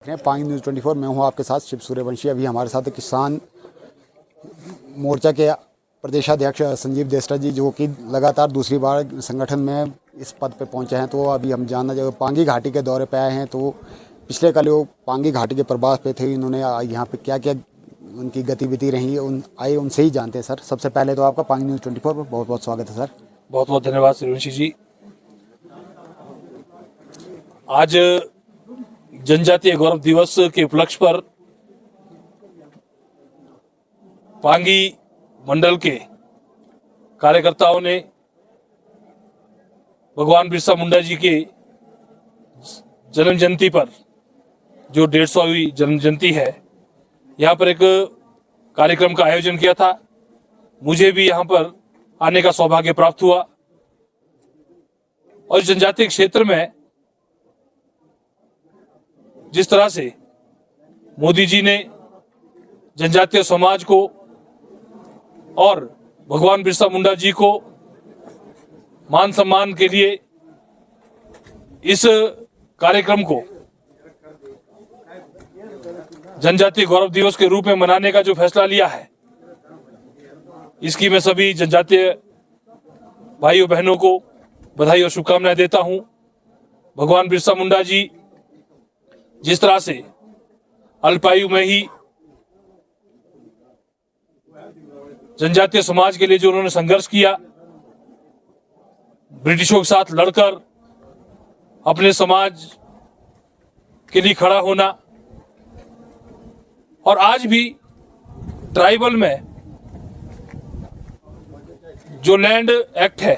रहे हैं पांगी न्यूज़ 24। मैं हूं आपके साथ शिव सूर्यवंशी। अभी हमारे साथ किसान मोर्चा के प्रदेशाध्यक्ष संजीव देसरा जी, जो कि लगातार दूसरी बार संगठन में इस पद पे पहुंचे हैं। तो अभी हम जानना चाहेंगे, पांगी घाटी के दौरे पे आए हैं, तो पिछले कल वो पांगी घाटी के प्रवास पे थे। इन्होंने यहाँ पे क्या क्या उनकी गतिविधि रही आइए उनसे ही जानते हैं। सर, सबसे पहले तो आपका पांगी न्यूज़ 24 पर बहुत बहुत स्वागत है। सर, बहुत बहुत धन्यवाद सूर्यवंशी जी। आज जनजातीय गौरव दिवस के उपलक्ष्य पर पांगी मंडल के कार्यकर्ताओं ने भगवान बिरसा मुंडा जी के जन्म जयंती पर, जो 150वीं जन्म जयंती है, यहाँ पर एक कार्यक्रम का आयोजन किया था। मुझे भी यहाँ पर आने का सौभाग्य प्राप्त हुआ और जनजातीय क्षेत्र में जिस तरह से मोदी जी ने जनजातीय समाज को और भगवान बिरसा मुंडा जी को मान सम्मान के लिए इस कार्यक्रम को जनजातीय गौरव दिवस के रूप में मनाने का जो फैसला लिया है, इसकी मैं सभी जनजातीय भाइयों बहनों को बधाई और शुभकामनाएं देता हूं। भगवान बिरसा मुंडा जी जिस तरह से अल्पायु में ही जनजातीय समाज के लिए जो उन्होंने संघर्ष किया, ब्रिटिशों के साथ लड़कर अपने समाज के लिए खड़ा होना, और आज भी ट्राइबल में जो लैंड एक्ट है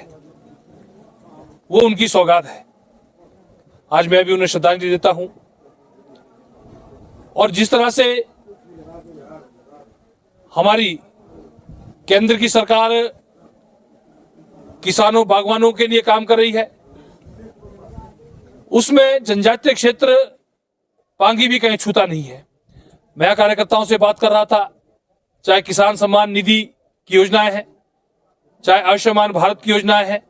वो उनकी सौगात है। आज मैं भी उन्हें श्रद्धांजलि देता हूं। और जिस तरह से हमारी केंद्र की सरकार किसानों बागवानों के लिए काम कर रही है, उसमें जनजातीय क्षेत्र पांगी भी कहीं छूता नहीं है। मैं कार्यकर्ताओं से बात कर रहा था, चाहे किसान सम्मान निधि की योजनाएं हैं, चाहे आयुष्मान भारत की योजनाएं हैं,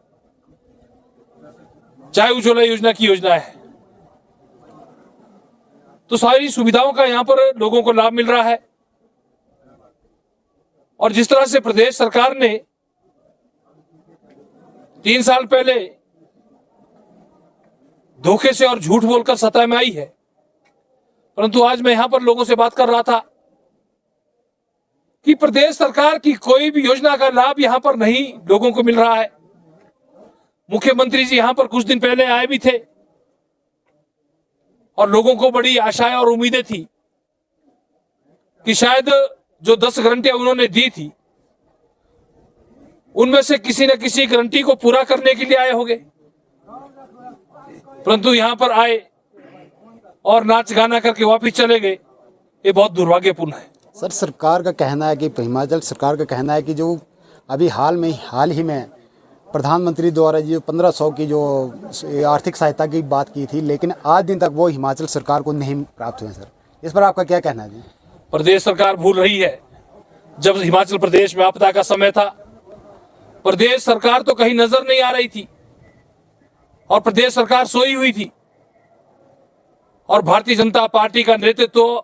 चाहे उज्ज्वला योजना की योजनाएं हैं, तो सारी सुविधाओं का यहां पर लोगों को लाभ मिल रहा है। और जिस तरह से प्रदेश सरकार ने 3 साल पहले धोखे से और झूठ बोलकर सत्ता में आई है, परंतु आज मैं यहां पर लोगों से बात कर रहा था कि प्रदेश सरकार की कोई भी योजना का लाभ यहां पर नहीं लोगों को मिल रहा है। मुख्यमंत्री जी यहां पर कुछ दिन पहले आए भी थे और लोगों को बड़ी आशाएं और उम्मीदें थी कि शायद जो 10 गारंटियां उन्होंने दी थी, उनमें से किसी न किसी गारंटी को पूरा करने के लिए आए होंगे, परंतु यहां पर आए और नाच गाना करके वापस चले गए। ये बहुत दुर्भाग्यपूर्ण है। सर, सरकार का कहना है कि हिमाचल सरकार का कहना है कि जो अभी हाल ही में प्रधानमंत्री द्वारा जो 1500 की जो आर्थिक सहायता की बात की थी, लेकिन आज दिन तक वो हिमाचल सरकार को नहीं प्राप्त हुए। सर, इस पर आपका क्या कहना है जी? प्रदेश सरकार भूल रही है। जब हिमाचल प्रदेश में आपदा का समय था, प्रदेश सरकार तो कहीं नजर नहीं आ रही थी और प्रदेश सरकार सोई हुई थी, और भारतीय जनता पार्टी का नेतृत्व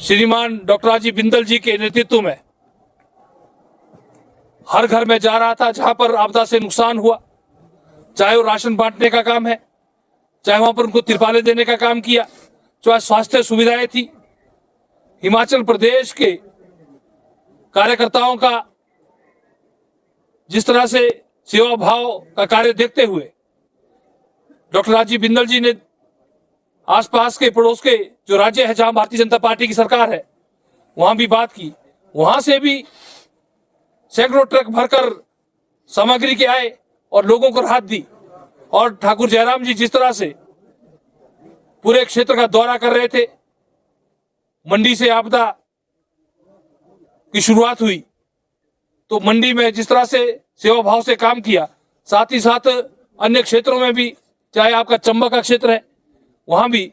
श्रीमान डॉक्टर राजीव बिंदल जी के नेतृत्व में हर घर में जा रहा था जहां पर आपदा से नुकसान हुआ, चाहे वो राशन बांटने का काम है, चाहे वहां पर उनको तिरपालें देने का काम किया, चाहे स्वास्थ्य सुविधाएं थी। हिमाचल प्रदेश के कार्यकर्ताओं का जिस तरह से सेवा भाव का कार्य देखते हुए डॉक्टर राजीव बिंदल जी ने आसपास के पड़ोस के जो राज्य है जहां भारतीय जनता पार्टी की सरकार है, वहां भी बात की। वहां से भी सैकड़ों ट्रक भरकर सामग्री के आए और लोगों को राहत दी। और ठाकुर जयराम जी जिस तरह से पूरे क्षेत्र का दौरा कर रहे थे, मंडी से आपदा की शुरुआत हुई तो मंडी में जिस तरह से सेवा भाव से काम किया, साथ ही साथ अन्य क्षेत्रों में भी, चाहे आपका चंबा का क्षेत्र है, वहां भी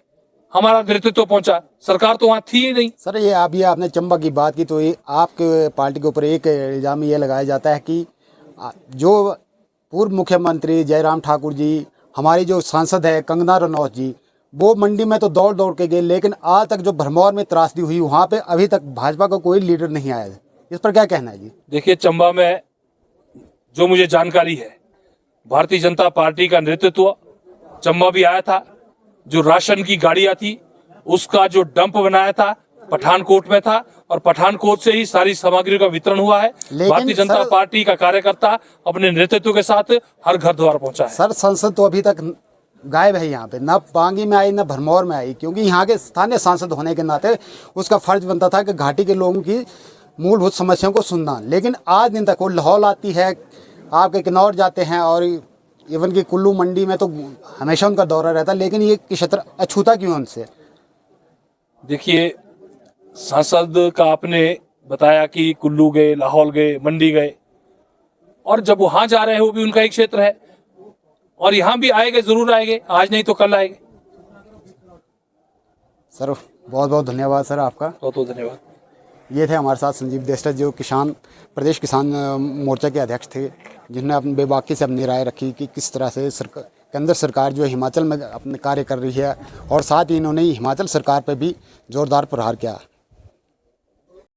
हमारा नेतृत्व पहुंचा। सरकार तो वहां थी ही नहीं। सर, ये अभी आपने चंबा की बात की, तो ये आपके पार्टी के ऊपर एक इल्जाम ये लगाया जाता है कि जो पूर्व मुख्यमंत्री जयराम ठाकुर जी, हमारी जो सांसद है कंगना रनौत जी, वो मंडी में तो दौड़ दौड़ के गए, लेकिन आज तक जो भरमौर में त्रासदी हुई वहाँ पे अभी तक भाजपा का कोई लीडर नहीं आया है। इस पर क्या कहना है जी? देखिए, चंबा में जो मुझे जानकारी है, भारतीय जनता पार्टी का नेतृत्व चंबा भी आया था। जो राशन की गाड़ियां थी उसका जो डंप बनाया था पठानकोट में था, और पठानकोट से ही सारी सामग्री का वितरण हुआ है। भारतीय जनता पार्टी का कार्यकर्ता अपने नेतृत्व के साथ हर घर द्वार पहुंचा है। सर, संसद तो अभी तक गायब है यहाँ पे, ना पांगी में आई ना भरमौर में आई, क्योंकि यहाँ के स्थानीय सांसद होने के नाते उसका फर्ज बनता था कि घाटी के लोगों की मूलभूत समस्याओं को सुनना। लेकिन आज दिन तक वो लाहौल आती है, आपके किन्नौर जाते हैं, और इवन की कुल्लू मंडी में तो हमेशा उनका दौरा रहता है, लेकिन ये क्षेत्र अछूता क्यों उनसे? देखिए, सांसद का आपने बताया कि कुल्लू गए, लाहौल गए, मंडी गए, और जब वहां जा रहे हैं वो भी उनका एक क्षेत्र है, और यहाँ भी आएंगे, जरूर आएंगे, आज नहीं तो कल आएंगे। सर, बहुत बहुत धन्यवाद सर आपका। बहुत बहुत धन्यवाद। ये थे हमारे साथ संजीव देसटा, जो प्रदेश किसान मोर्चा के अध्यक्ष थे, जिन्होंने अपनी बेबाकी से अपनी राय रखी कि किस तरह से केंद्र सरकार जो हिमाचल में अपने कार्य कर रही है, और साथ ही इन्होंने हिमाचल सरकार पर भी जोरदार प्रहार किया।